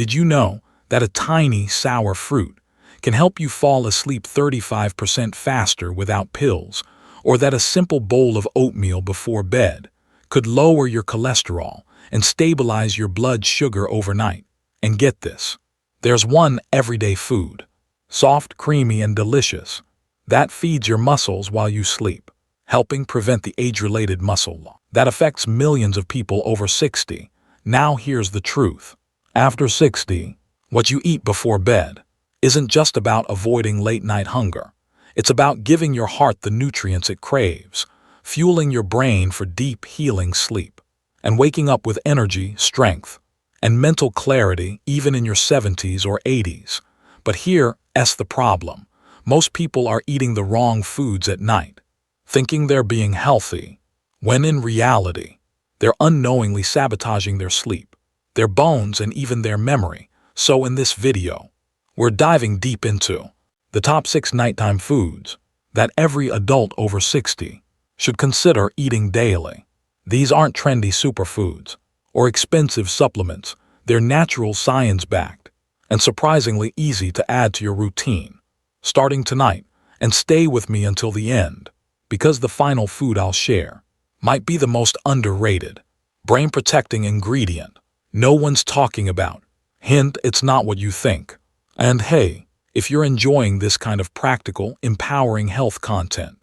Did you know that a tiny, sour fruit can help you fall asleep 35% faster without pills, or that a simple bowl of oatmeal before bed could lower your cholesterol and stabilize your blood sugar overnight? And get this, there's one everyday food, soft, creamy, and delicious, that feeds your muscles while you sleep, helping prevent the age-related muscle loss that affects millions of people over 60. Now here's the truth. After 60, what you eat before bed isn't just about avoiding late-night hunger. It's about giving your heart the nutrients it craves, fueling your brain for deep, healing sleep, and waking up with energy, strength, and mental clarity even in your 70s or 80s. But here's the problem. Most people are eating the wrong foods at night, thinking they're being healthy, when in reality, they're unknowingly sabotaging their sleep, their bones, and even their memory. So in this video, we're diving deep into the top 6 nighttime foods that every adult over 60 should consider eating daily. These aren't trendy superfoods or expensive supplements. They're natural, science-backed, and surprisingly easy to add to your routine. Starting tonight, and stay with me until the end, because the final food I'll share might be the most underrated, brain-protecting ingredient no one's talking about. Hint, it's not what you think. And hey, if you're enjoying this kind of practical, empowering health content,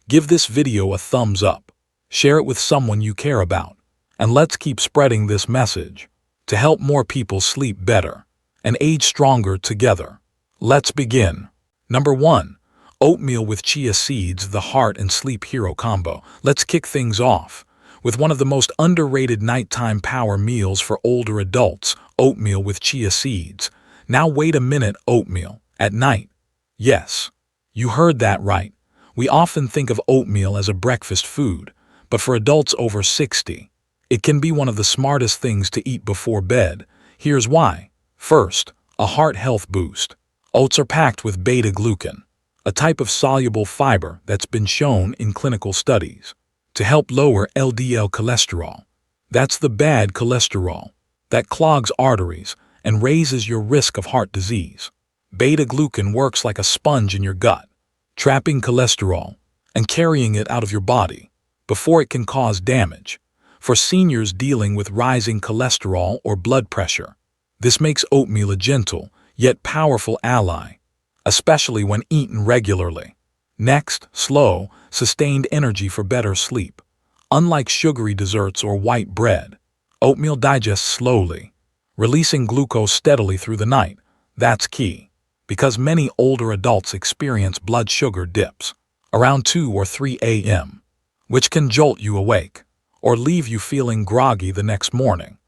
give this video a thumbs up, share it with someone you care about, and let's keep spreading this message to help more people sleep better and age stronger together. Let's begin. Number 1. Oatmeal with chia seeds, the heart and sleep hero combo. Let's kick things off with one of the most underrated nighttime power meals for older adults, oatmeal with chia seeds. Now wait a minute, oatmeal at night? Yes, you heard that right. We often think of oatmeal as a breakfast food, but for adults over 60, it can be one of the smartest things to eat before bed. Here's why. First, a heart health boost. Oats are packed with beta-glucan, a type of soluble fiber that's been shown in clinical studies to help lower LDL cholesterol. That's the bad cholesterol that clogs arteries and raises your risk of heart disease. Beta-glucan works like a sponge in your gut, trapping cholesterol and carrying it out of your body before it can cause damage. For seniors dealing with rising cholesterol or blood pressure, this makes oatmeal a gentle yet powerful ally, especially when eaten regularly. Next, slow, sustained energy for better sleep. Unlike sugary desserts or white bread, oatmeal digests slowly, releasing glucose steadily through the night. That's key, because many older adults experience blood sugar dips around 2 or 3 a.m., which can jolt you awake or leave you feeling groggy the next morning.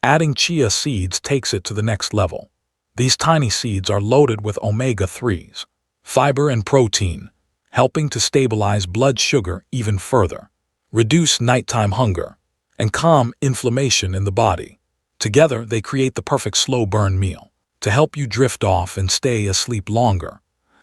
Adding chia seeds takes it to the next level. These tiny seeds are loaded with omega-3s, fiber and protein, helping to stabilize blood sugar even further, reduce nighttime hunger, and calm inflammation in the body. Together, they create the perfect slow-burn meal to help you drift off and stay asleep longer.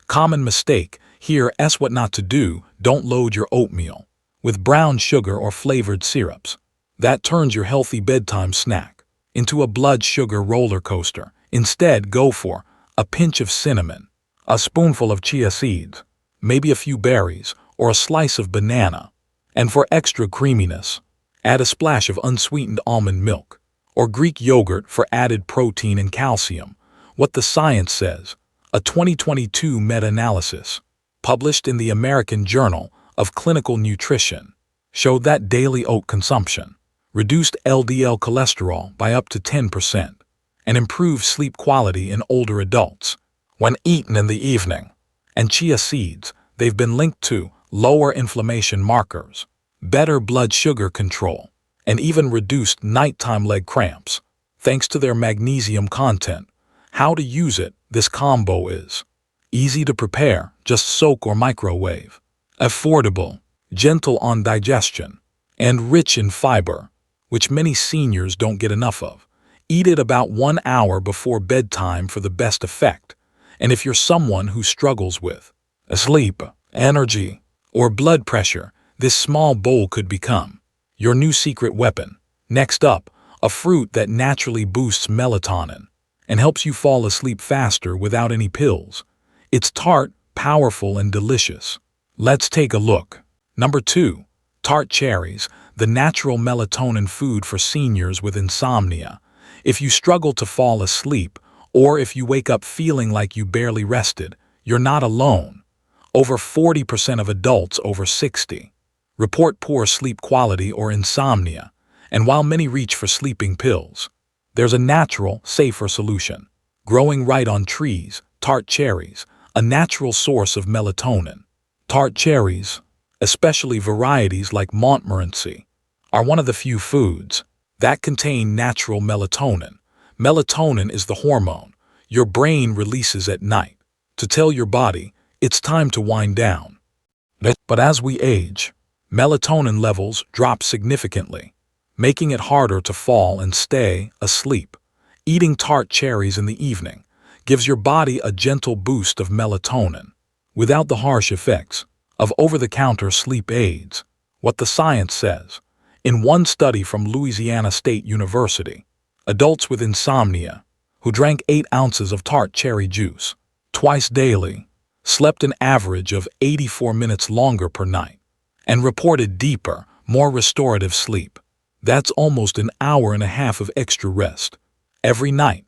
Common mistake: here's what not to do. Don't load your oatmeal with brown sugar or flavored syrups. That turns your healthy bedtime snack into a blood sugar roller coaster. Instead, go for a pinch of cinnamon, a spoonful of chia seeds, maybe a few berries, or a slice of banana. And for extra creaminess, add a splash of unsweetened almond milk or Greek yogurt for added protein and calcium. What the science says. A 2022 meta-analysis, published in the American Journal of Clinical Nutrition, showed that daily oat consumption reduced LDL cholesterol by up to 10% and improved sleep quality in older adults when eaten in the evening. And chia seeds, they've been linked to lower inflammation markers, better blood sugar control, and even reduced nighttime leg cramps, thanks to their magnesium content. How to use it? This combo is easy to prepare, just soak or microwave. Affordable, gentle on digestion, and rich in fiber, which many seniors don't get enough of. Eat it about 1 hour before bedtime for the best effect. And if you're someone who struggles with sleep, energy, or blood pressure, this small bowl could become your new secret weapon. Next up, a fruit that naturally boosts melatonin and helps you fall asleep faster without any pills. It's tart, powerful, and delicious. Let's take a look. Number 2. Tart cherries, the natural melatonin food for seniors with insomnia. If you struggle to fall asleep, or if you wake up feeling like you barely rested, you're not alone. Over 40% of adults over 60 report poor sleep quality or insomnia, and while many reach for sleeping pills, there's a natural, safer solution. Growing right on trees, tart cherries, a natural source of melatonin. Tart cherries, especially varieties like Montmorency, are one of the few foods that contain natural melatonin. Melatonin is the hormone your brain releases at night to tell your body it's time to wind down. But as we age, melatonin levels drop significantly, making it harder to fall and stay asleep. Eating tart cherries in the evening gives your body a gentle boost of melatonin, without the harsh effects of over-the-counter sleep aids. What the science says. In one study from Louisiana State University, adults with insomnia who drank 8 ounces of tart cherry juice twice daily slept an average of 84 minutes longer per night and reported deeper, more restorative sleep. That's almost an hour and a half of extra rest every night.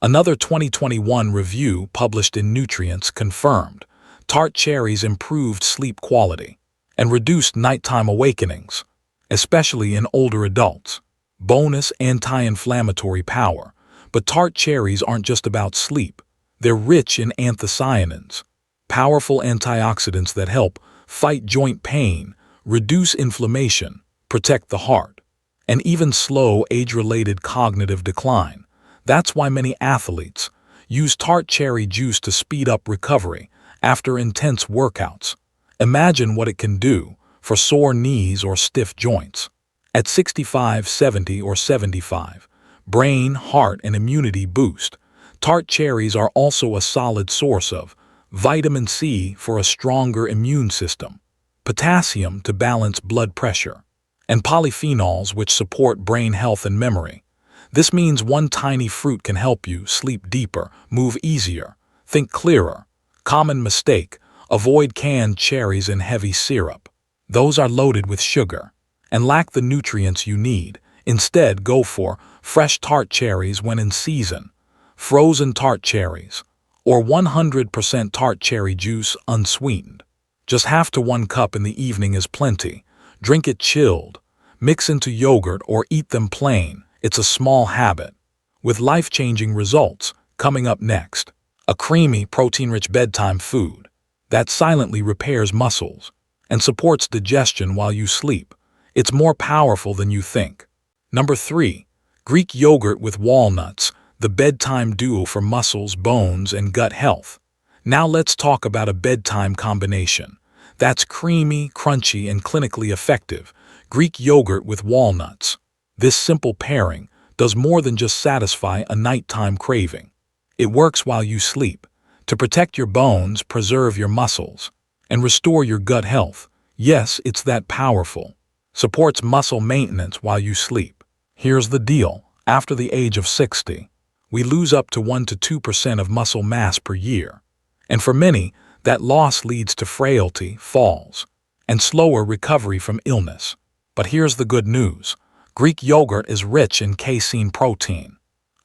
Another 2021 review published in Nutrients confirmed tart cherries improved sleep quality and reduced nighttime awakenings, especially in older adults. Bonus anti-inflammatory power. But tart cherries aren't just about sleep. They're rich in anthocyanins, powerful antioxidants that help fight joint pain, reduce inflammation, protect the heart, and even slow age-related cognitive decline. That's why many athletes use tart cherry juice to speed up recovery after intense workouts. Imagine what it can do for sore knees or stiff joints. At 65, 70, or 75, brain, heart, and immunity boost. Tart cherries are also a solid source of vitamin C for a stronger immune system, potassium to balance blood pressure, and polyphenols which support brain health and memory. This means one tiny fruit can help you sleep deeper, move easier, think clearer. Common mistake: avoid canned cherries and heavy syrup. Those are loaded with sugar and lack the nutrients you need. Instead, go for fresh tart cherries when in season, frozen tart cherries, or 100% tart cherry juice unsweetened. Just half to 1 cup in the evening is plenty. Drink it chilled, mix into yogurt, or eat them plain. It's a small habit with life-changing results. Coming up next, a creamy, protein-rich bedtime food that silently repairs muscles and supports digestion while you sleep. It's more powerful than you think. Number 3. Greek yogurt with walnuts, the bedtime duo for muscles, bones, and gut health. Now let's talk about a bedtime combination that's creamy, crunchy, and clinically effective. Greek yogurt with walnuts. This simple pairing does more than just satisfy a nighttime craving. It works while you sleep to protect your bones, preserve your muscles, and restore your gut health. Yes, it's that powerful. Supports muscle maintenance while you sleep. Here's the deal. After the age of 60, we lose up to 1 to 2% of muscle mass per year. And for many, that loss leads to frailty, falls, and slower recovery from illness. But here's the good news. Greek yogurt is rich in casein protein,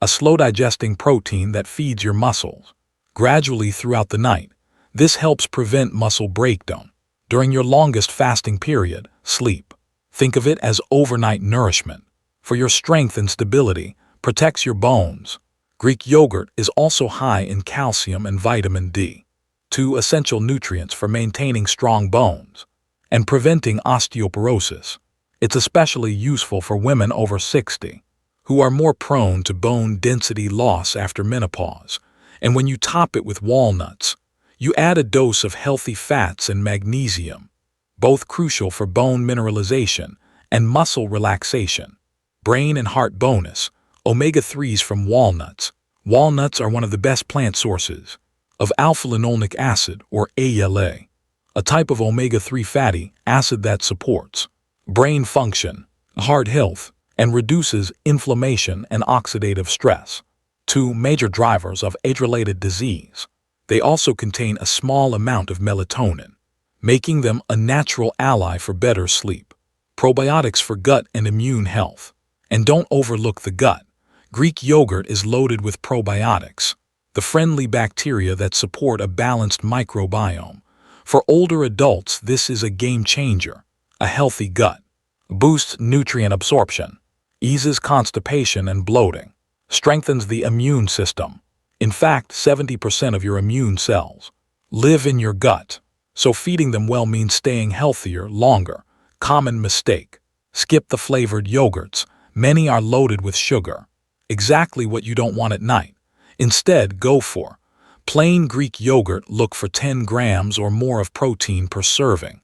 a slow-digesting protein that feeds your muscles gradually throughout the night. This helps prevent muscle breakdown during your longest fasting period, sleep. Think of it as overnight nourishment for your strength and stability, protects your bones. Greek yogurt is also high in calcium and vitamin D, 2 essential nutrients for maintaining strong bones and preventing osteoporosis. It's especially useful for women over 60, who are more prone to bone density loss after menopause. And when you top it with walnuts, you add a dose of healthy fats and magnesium, both crucial for bone mineralization and muscle relaxation. Brain and heart bonus, omega-3s from walnuts. Walnuts are one of the best plant sources of alpha-linolenic acid, or ALA, a type of omega-3 fatty acid that supports brain function, heart health, and reduces inflammation and oxidative stress. two major drivers of age-related disease. They also contain a small amount of melatonin, making them a natural ally for better sleep. Probiotics for gut and immune health. And don't overlook the gut. Greek yogurt is loaded with probiotics, the friendly bacteria that support a balanced microbiome. For older adults, this is a game changer. A healthy gut boosts nutrient absorption, eases constipation and bloating, strengthens the immune system. In fact, 70% of your immune cells live in your gut, so feeding them well means staying healthier longer. Common mistake. Skip the flavored yogurts. Many are loaded with sugar. Exactly what you don't want at night. Instead, go for plain Greek yogurt. Look for 10 grams or more of protein per serving.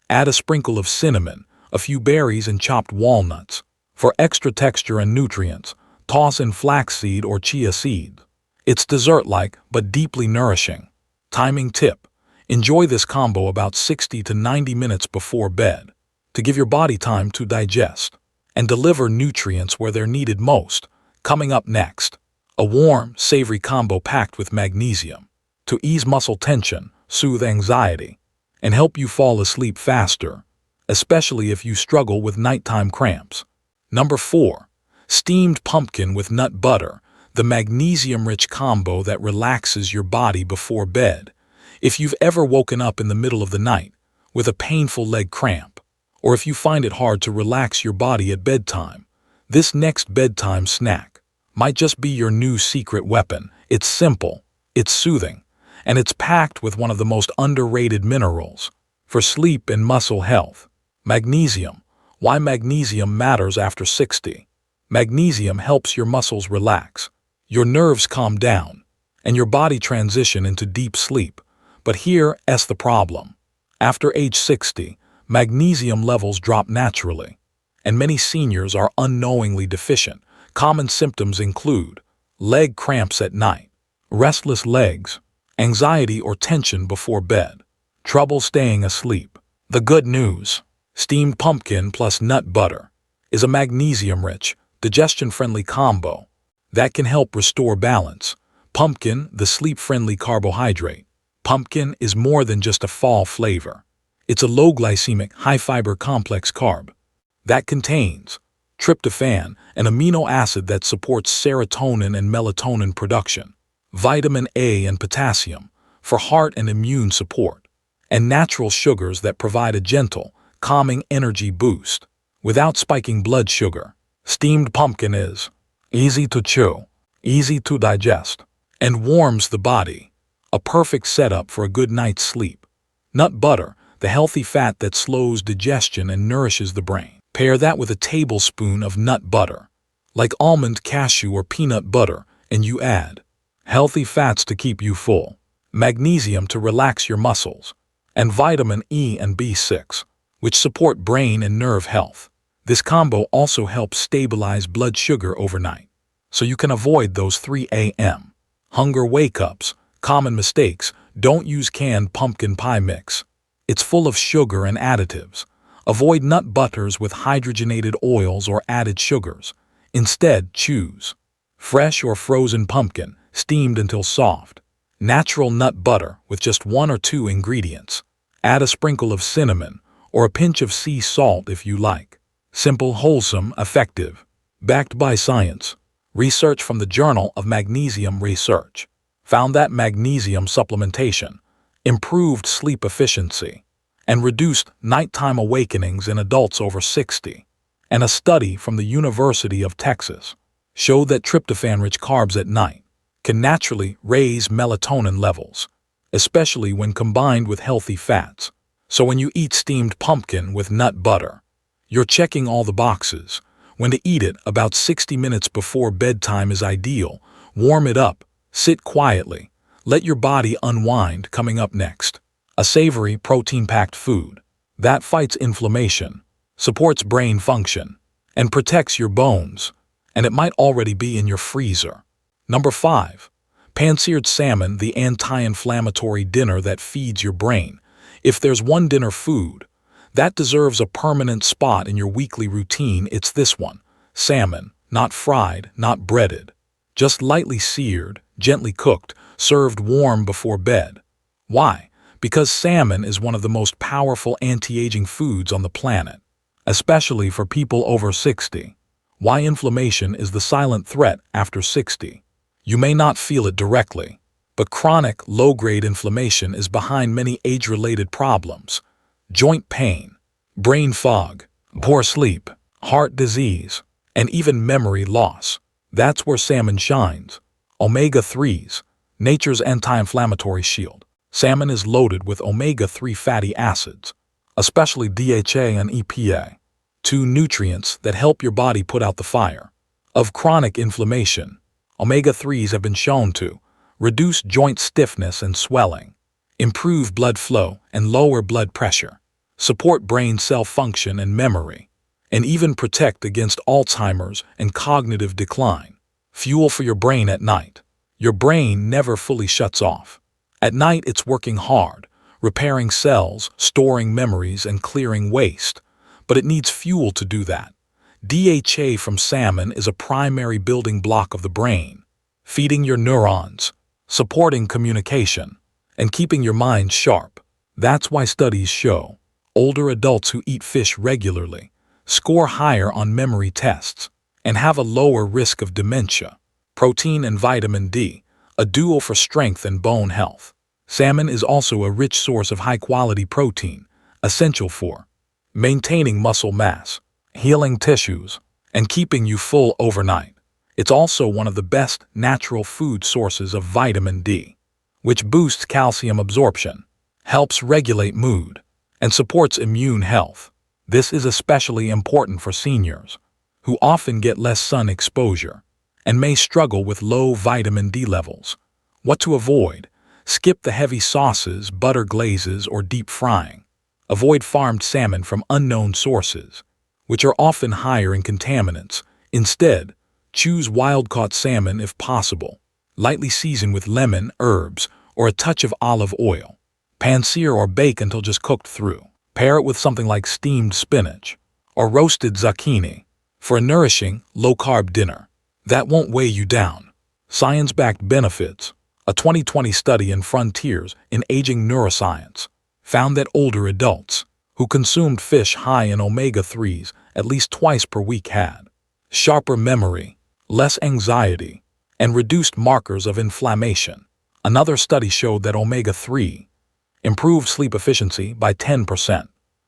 Add a sprinkle of cinnamon, a few berries and chopped walnuts. For extra texture and nutrients, toss in flaxseed or chia seed. It's dessert-like but deeply nourishing. Timing tip. Enjoy this combo about 60 to 90 minutes before bed, to give your body time to digest and deliver nutrients where they're needed most. Coming up next, a warm, savory combo packed with magnesium to ease muscle tension, soothe anxiety, and help you fall asleep faster, especially if you struggle with nighttime cramps. Number 4. Steamed pumpkin with nut butter, the magnesium-rich combo that relaxes your body before bed. If you've ever woken up in the middle of the night with a painful leg cramp, or if you find it hard to relax your body at bedtime, this next bedtime snack might just be your new secret weapon. It's simple, it's soothing, and it's packed with one of the most underrated minerals for sleep and muscle health: magnesium. Why magnesium matters after 60. Magnesium helps your muscles relax, your nerves calm down, and your body transition into deep sleep. But here's the problem. After age 60, magnesium levels drop naturally, and many seniors are unknowingly deficient. Common symptoms include leg cramps at night, restless legs, anxiety or tension before bed, trouble staying asleep. The good news: steamed pumpkin plus nut butter is a magnesium-rich, digestion-friendly combo that can help restore balance. Pumpkin, the sleep-friendly carbohydrate. Pumpkin is more than just a fall flavor. It's a low-glycemic, high-fiber complex carb that contains tryptophan, an amino acid that supports serotonin and melatonin production, vitamin A and potassium for heart and immune support, and natural sugars that provide a gentle, calming energy boost without spiking blood sugar. Steamed pumpkin is easy to chew, easy to digest, and warms the body. A perfect setup for a good night's sleep. Nut butter, the healthy fat that slows digestion and nourishes the brain. Pair that with a tablespoon of nut butter, like almond, cashew, or peanut butter, and you add healthy fats to keep you full, magnesium to relax your muscles, and vitamin E and B6, which support brain and nerve health. This combo also helps stabilize blood sugar overnight, so you can avoid those 3 a.m. hunger wake-ups. Common mistakes: don't use canned pumpkin pie mix. It's full of sugar and additives. Avoid nut butters with hydrogenated oils or added sugars. Instead, choose fresh or frozen pumpkin, steamed until soft. Natural nut butter with just 1 or 2 ingredients. Add a sprinkle of cinnamon or a pinch of sea salt if you like. Simple, wholesome, effective. Backed by science. Research from the Journal of Magnesium Research found that magnesium supplementation improved sleep efficiency and reduced nighttime awakenings in adults over 60. And a study from the University of Texas showed that tryptophan-rich carbs at night can naturally raise melatonin levels, especially when combined with healthy fats. So when you eat steamed pumpkin with nut butter, you're checking all the boxes. When to eat it: about 60 minutes before bedtime is ideal. Warm it up, sit quietly, let your body unwind. Coming up next, a savory, protein-packed food that fights inflammation, supports brain function, and protects your bones, and it might already be in your freezer. Number 5. Pan-seared salmon, the anti-inflammatory dinner that feeds your brain. If there's one dinner food that deserves a permanent spot in your weekly routine, it's this one: salmon. Not fried, not breaded, just lightly seared, gently cooked, served warm before bed. Why? Because salmon is one of the most powerful anti-aging foods on the planet, especially for people over 60. Why inflammation is the silent threat after 60. You may not feel it directly, but chronic, low-grade inflammation is behind many age-related problems: joint pain, brain fog, poor sleep, heart disease, and even memory loss. That's where salmon shines. Omega-3s, nature's anti-inflammatory shield. Salmon is loaded with omega-3 fatty acids, especially DHA and EPA, two nutrients that help your body put out the fire of chronic inflammation. Omega-3s have been shown to reduce joint stiffness and swelling, improve blood flow and lower blood pressure, support brain cell function and memory, and even protect against Alzheimer's and cognitive decline. Fuel for your brain at night. Your brain never fully shuts off. At night, it's working hard, repairing cells, storing memories, and clearing waste. But it needs fuel to do that. DHA from salmon is a primary building block of the brain, feeding your neurons, supporting communication, and keeping your mind sharp. That's why studies show older adults who eat fish regularly score higher on memory tests and have a lower risk of dementia. Protein and vitamin D, a duo for strength and bone health. Salmon is also a rich source of high-quality protein, essential for maintaining muscle mass, healing tissues, and keeping you full overnight. It's also one of the best natural food sources of vitamin D, which boosts calcium absorption, helps regulate mood, and supports immune health. This is especially important for seniors, who often get less sun exposure and may struggle with low vitamin D levels. What to avoid? Skip the heavy sauces, butter glazes, or deep frying. Avoid farmed salmon from unknown sources, which are often higher in contaminants. Instead, choose wild-caught salmon if possible. Lightly season with lemon, herbs, or a touch of olive oil. Pan-sear or bake until just cooked through. Pair it with something like steamed spinach or roasted zucchini for a nourishing, low-carb dinner that won't weigh you down. Science-backed benefits. A 2020 study in Frontiers in Aging Neuroscience found that older adults who consumed fish high in omega-3s at least twice per week had sharper memory, less anxiety, and reduced markers of inflammation. Another study showed that omega-3 improved sleep efficiency by 10%.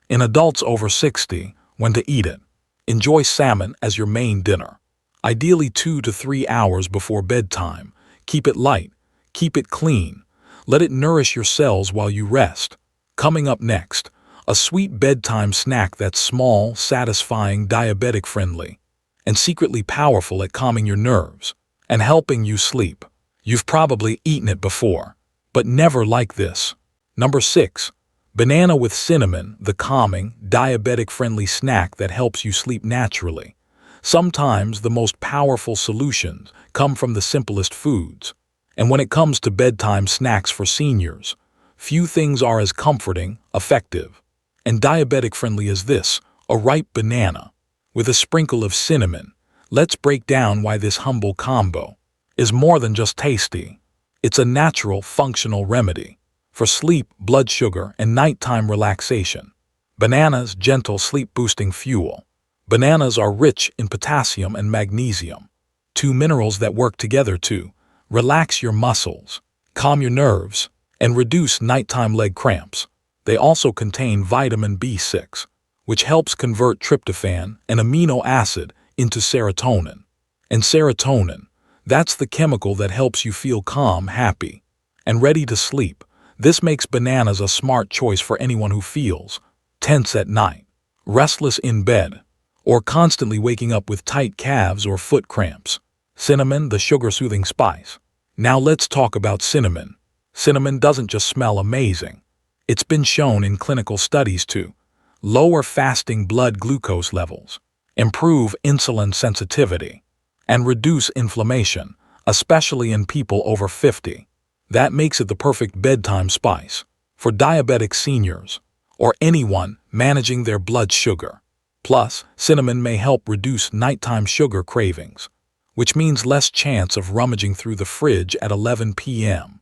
In adults over 60, when to eat it. Enjoy salmon as your main dinner. Ideally 2 to 3 hours before bedtime. Keep it light. Keep it clean. Let it nourish your cells while you rest. Coming up next, a sweet bedtime snack that's small, satisfying, diabetic-friendly, and secretly powerful at calming your nerves and helping you sleep. You've probably eaten it before, but never like this. Number 6. Banana with cinnamon, the calming, diabetic-friendly snack that helps you sleep naturally. Sometimes the most powerful solutions come from the simplest foods. And when it comes to bedtime snacks for seniors, few things are as comforting, effective, and diabetic-friendly as this: a ripe banana with a sprinkle of cinnamon. Let's break down why this humble combo is more than just tasty. It's a natural, functional remedy for sleep, blood sugar, and nighttime relaxation. Bananas, gentle sleep-boosting fuel. Bananas are rich in potassium and magnesium, two minerals that work together to relax your muscles, calm your nerves, and reduce nighttime leg cramps. They also contain vitamin B6, which helps convert tryptophan, an amino acid, into serotonin. And serotonin, that's the chemical that helps you feel calm, happy, and ready to sleep. This makes bananas a smart choice for anyone who feels tense at night, restless in bed, or constantly waking up with tight calves or foot cramps. Cinnamon, the sugar-soothing spice. Now let's talk about cinnamon. Cinnamon doesn't just smell amazing. It's been shown in clinical studies to lower fasting blood glucose levels, improve insulin sensitivity, and reduce inflammation, especially in people over 50. That makes it the perfect bedtime spice for diabetic seniors or anyone managing their blood sugar. Plus, cinnamon may help reduce nighttime sugar cravings, which means less chance of rummaging through the fridge at 11 p.m.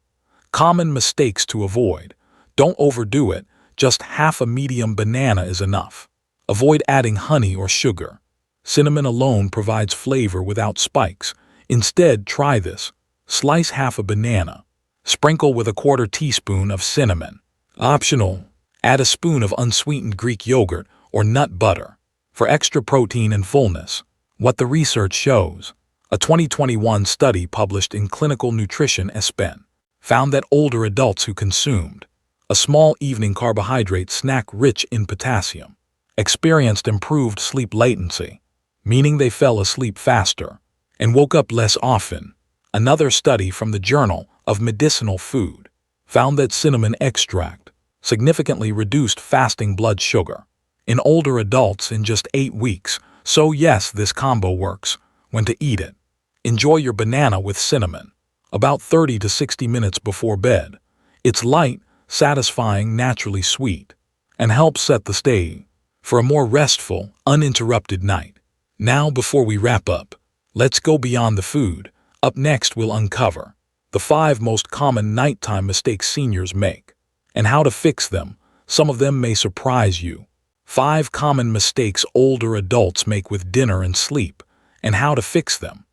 Common mistakes to avoid. Don't overdo it, just half a medium banana is enough. Avoid adding honey or sugar. Cinnamon alone provides flavor without spikes. Instead, try this. Slice half a banana. Sprinkle with a quarter teaspoon of cinnamon. Optional. Add a spoon of unsweetened Greek yogurt or nut butter for extra protein and fullness. What the research shows. A 2021 study published in Clinical Nutrition ESPN found that older adults who consumed a small evening carbohydrate snack rich in potassium experienced improved sleep latency, meaning they fell asleep faster and woke up less often. Another study from the Journal of Medicinal Food found that cinnamon extract significantly reduced fasting blood sugar in older adults in just 8 weeks. So yes, this combo works. When to eat it. Enjoy your banana with cinnamon about 30 to 60 minutes before bed. It's light, satisfying, naturally sweet, and helps set the stage for a more restful, uninterrupted night. Now, before we wrap up, let's go beyond the food. Up next, we'll uncover the 5 most common nighttime mistakes seniors make and how to fix them. Some of them may surprise you. 5 common mistakes older adults make with dinner and sleep and how to fix them.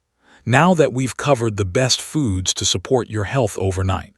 Now that we've covered the best foods to support your health overnight,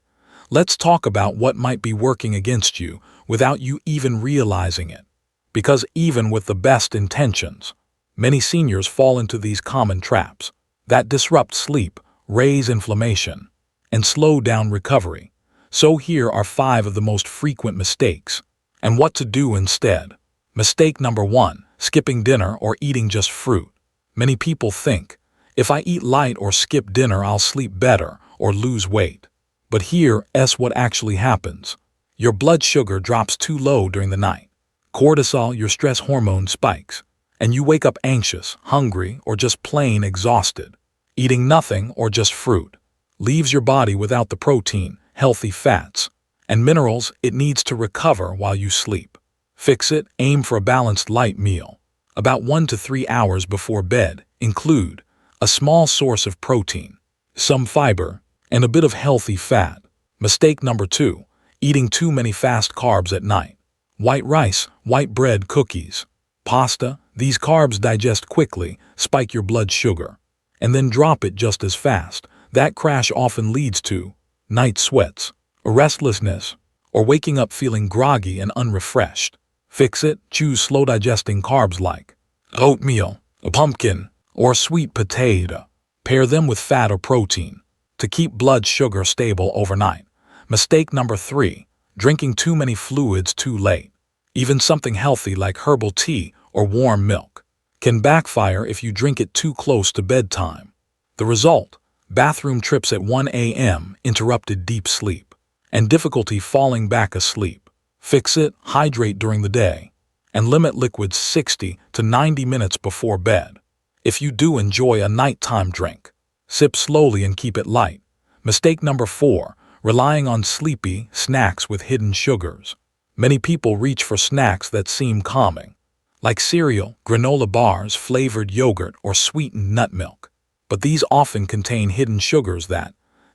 let's talk about what might be working against you without you even realizing it. Because even with the best intentions, many seniors fall into these common traps that disrupt sleep, raise inflammation, and slow down recovery. So here are 5 of the most frequent mistakes and what to do instead. Mistake number 1, skipping dinner or eating just fruit. Many people think, if I eat light or skip dinner, I'll sleep better or lose weight. But here's what actually happens. Your blood sugar drops too low during the night. Cortisol, your stress hormone, spikes, and you wake up anxious, hungry, or just plain exhausted. Eating nothing or just fruit leaves your body without the protein, healthy fats, and minerals it needs to recover while you sleep. Fix it. Aim for a balanced light meal about 1 to 3 hours before bed. Include a small source of protein, some fiber, and a bit of healthy fat. Mistake number 2, eating too many fast carbs at night. White rice, white bread, cookies, pasta, these carbs digest quickly, spike your blood sugar, and then drop it just as fast. That crash often leads to night sweats, restlessness, or waking up feeling groggy and unrefreshed. Fix it. Choose slow-digesting carbs like oatmeal, a pumpkin, or sweet potato. Pair them with fat or protein to keep blood sugar stable overnight. Mistake number 3, drinking too many fluids too late. Even something healthy like herbal tea or warm milk can backfire if you drink it too close to bedtime. The result? Bathroom trips at 1 a.m., interrupted deep sleep, and difficulty falling back asleep. Fix it. Hydrate during the day and limit liquids 60 to 90 minutes before bed. If you do enjoy a nighttime drink, sip slowly and keep it light. Mistake number 4, relying on sleepy snacks with hidden sugars. Many people reach for snacks that seem calming, like cereal, granola bars, flavored yogurt, or sweetened nut milk. But these often contain hidden sugars that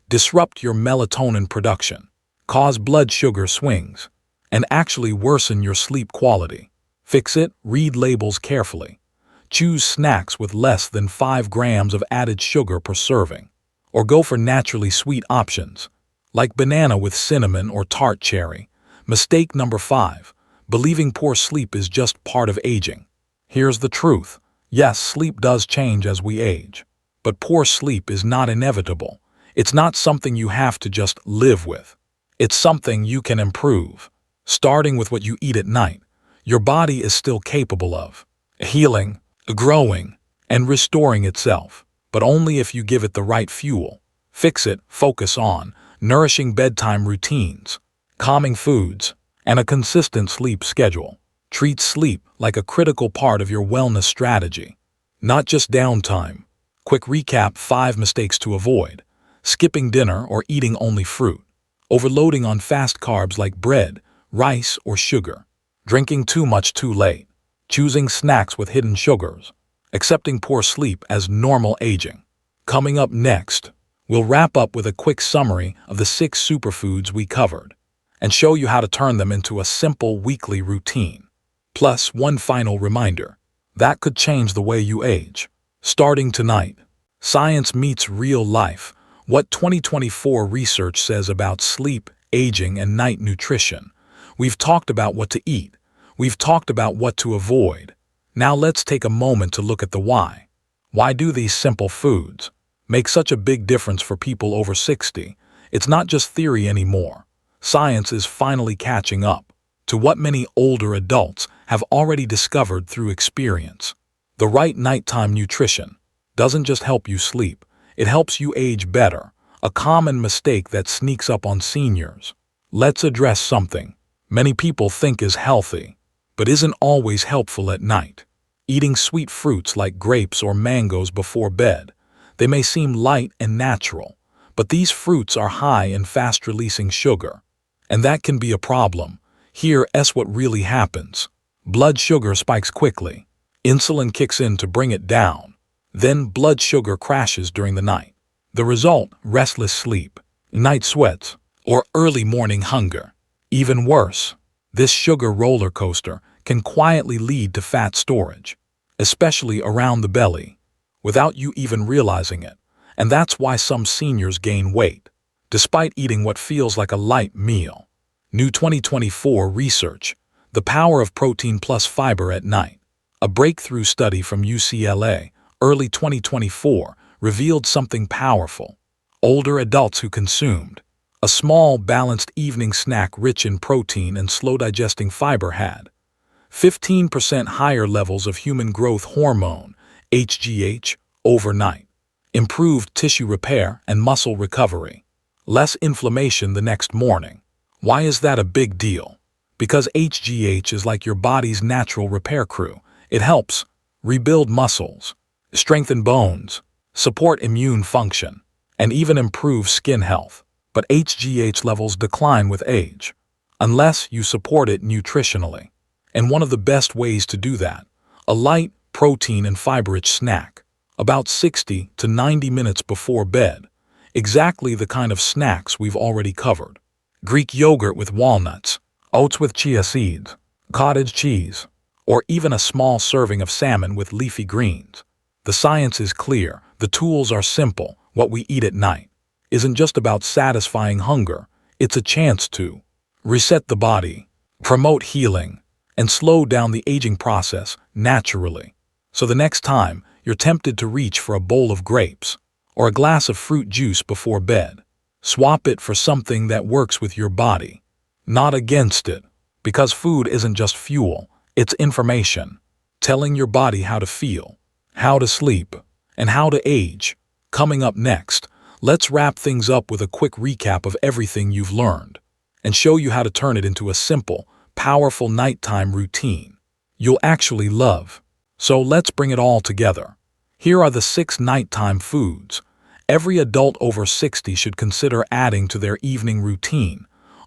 disrupt your melatonin production, cause blood sugar swings, and actually worsen your sleep quality. Fix it. Read labels carefully. Choose snacks with less than 5 grams of added sugar per serving, or go for naturally sweet options, like banana with cinnamon or tart cherry. Mistake number 5, believing poor sleep is just part of aging. Here's the truth. Yes, sleep does change as we age, but poor sleep is not inevitable. It's not something you have to just live with. It's something you can improve. Starting with what you eat at night, your body is still capable of healing, growing, and restoring itself, but only if you give it the right fuel. Fix it. Focus on nourishing bedtime routines, calming foods, and a consistent sleep schedule. Treat sleep like a critical part of your wellness strategy, not just downtime. Quick recap: 5 mistakes to avoid. Skipping dinner or eating only fruit. Overloading on fast carbs like bread, rice, or sugar. Drinking too much too late. Choosing snacks with hidden sugars. Accepting poor sleep as normal aging. Coming up next, we'll wrap up with a quick summary of the 6 superfoods we covered and show you how to turn them into a simple weekly routine. Plus, one final reminder that could change the way you age. Starting tonight, science meets real life. What 2024 research says about sleep, aging, and night nutrition. We've talked about what to eat. We've talked about what to avoid. Now let's take a moment to look at the why. Why do these simple foods make such a big difference for people over 60? It's not just theory anymore. Science is finally catching up to what many older adults have already discovered through experience. The right nighttime nutrition doesn't just help you sleep, it helps you age better, a common mistake that sneaks up on seniors. Let's address something many people think is healthy, but isn't always helpful at night. Eating sweet fruits like grapes or mangoes before bed. They may seem light and natural, but these fruits are high in fast-releasing sugar, and that can be a problem. Here's what really happens. Blood sugar spikes quickly. Insulin kicks in to bring it down. Then blood sugar crashes during the night. The result, restless sleep, night sweats, or early morning hunger. Even worse, this sugar roller coaster can quietly lead to fat storage, especially around the belly, without you even realizing it. And that's why some seniors gain weight, despite eating what feels like a light meal. New 2024 research, the power of protein plus fiber at night. A breakthrough study from UCLA, early 2024, revealed something powerful. Older adults who consumed a small, balanced evening snack rich in protein and slow-digesting fiber had 15% higher levels of human growth hormone, HGH, overnight, improved tissue repair and muscle recovery, less inflammation the next morning. Why is that a big deal? Because HGH is like your body's natural repair crew. It helps rebuild muscles, strengthen bones, support immune function, and even improve skin health. But HGH levels decline with age, unless you support it nutritionally. And one of the best ways to do that, a light, protein and fiber-rich snack, about 60 to 90 minutes before bed, exactly the kind of snacks we've already covered. Greek yogurt with walnuts, oats with chia seeds, cottage cheese, or even a small serving of salmon with leafy greens. The science is clear, the tools are simple. What we eat at night isn't just about satisfying hunger, it's a chance to reset the body, promote healing, and slow down the aging process naturally. So the next time you're tempted to reach for a bowl of grapes or a glass of fruit juice before bed, swap it for something that works with your body, not against it, because food isn't just fuel, it's information, telling your body how to feel, how to sleep, and how to age. Coming up next, let's wrap things up with a quick recap of everything you've learned and show you how to turn it into a simple, powerful nighttime routine you'll actually love. So let's bring it all together. Here are the 6 nighttime foods every adult over 60 should consider adding to their evening routine.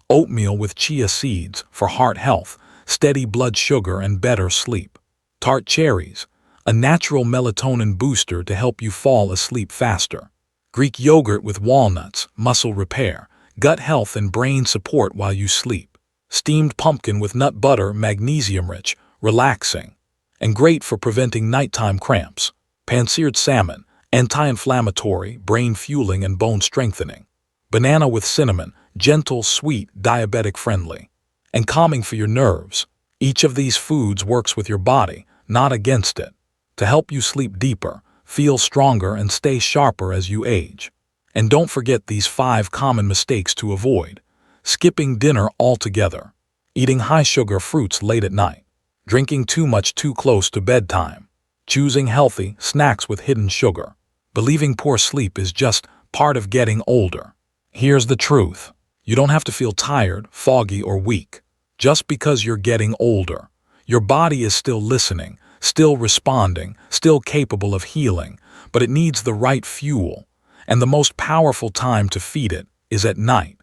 Oatmeal with chia seeds for heart health, steady blood sugar, and better sleep. Tart cherries, a natural melatonin booster to help you fall asleep faster. Greek yogurt with walnuts, muscle repair, gut health and brain support while you sleep. Steamed pumpkin with nut butter, magnesium-rich, relaxing, and great for preventing nighttime cramps. Pan-seared salmon, anti-inflammatory, brain-fueling and bone-strengthening. Banana with cinnamon, gentle, sweet, diabetic-friendly, and calming for your nerves. Each of these foods works with your body, not against it, to help you sleep deeper, feel stronger, and stay sharper as you age. And don't forget these 5 common mistakes to avoid. Skipping dinner altogether, eating high-sugar fruits late at night, drinking too much too close to bedtime, choosing healthy snacks with hidden sugar, believing poor sleep is just part of getting older. Here's the truth. You don't have to feel tired, foggy, or weak. Just because you're getting older, your body is still listening, still responding, still capable of healing, but it needs the right fuel, and the most powerful time to feed it is at night.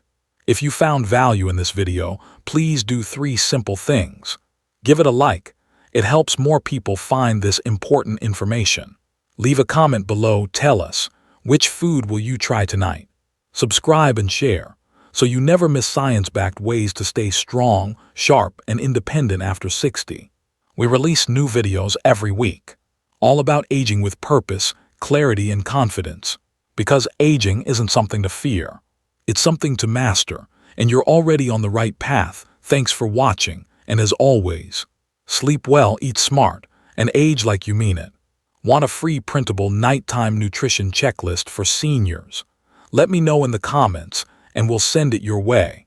If you found value in this video, please do 3 simple things. Give it a like. It helps more people find this important information. Leave a comment below, tell us, Which food will you try tonight? Subscribe and share so you never miss science-backed ways to stay strong, sharp, and independent after 60. We release new videos every week, all about aging with purpose, clarity, and confidence. Because aging isn't something to fear. It's something to master, and you're already on the right path. Thanks for watching, and as always, sleep well, eat smart, and age like you mean it. Want a free printable nighttime nutrition checklist for seniors? Let me know in the comments, and we'll send it your way.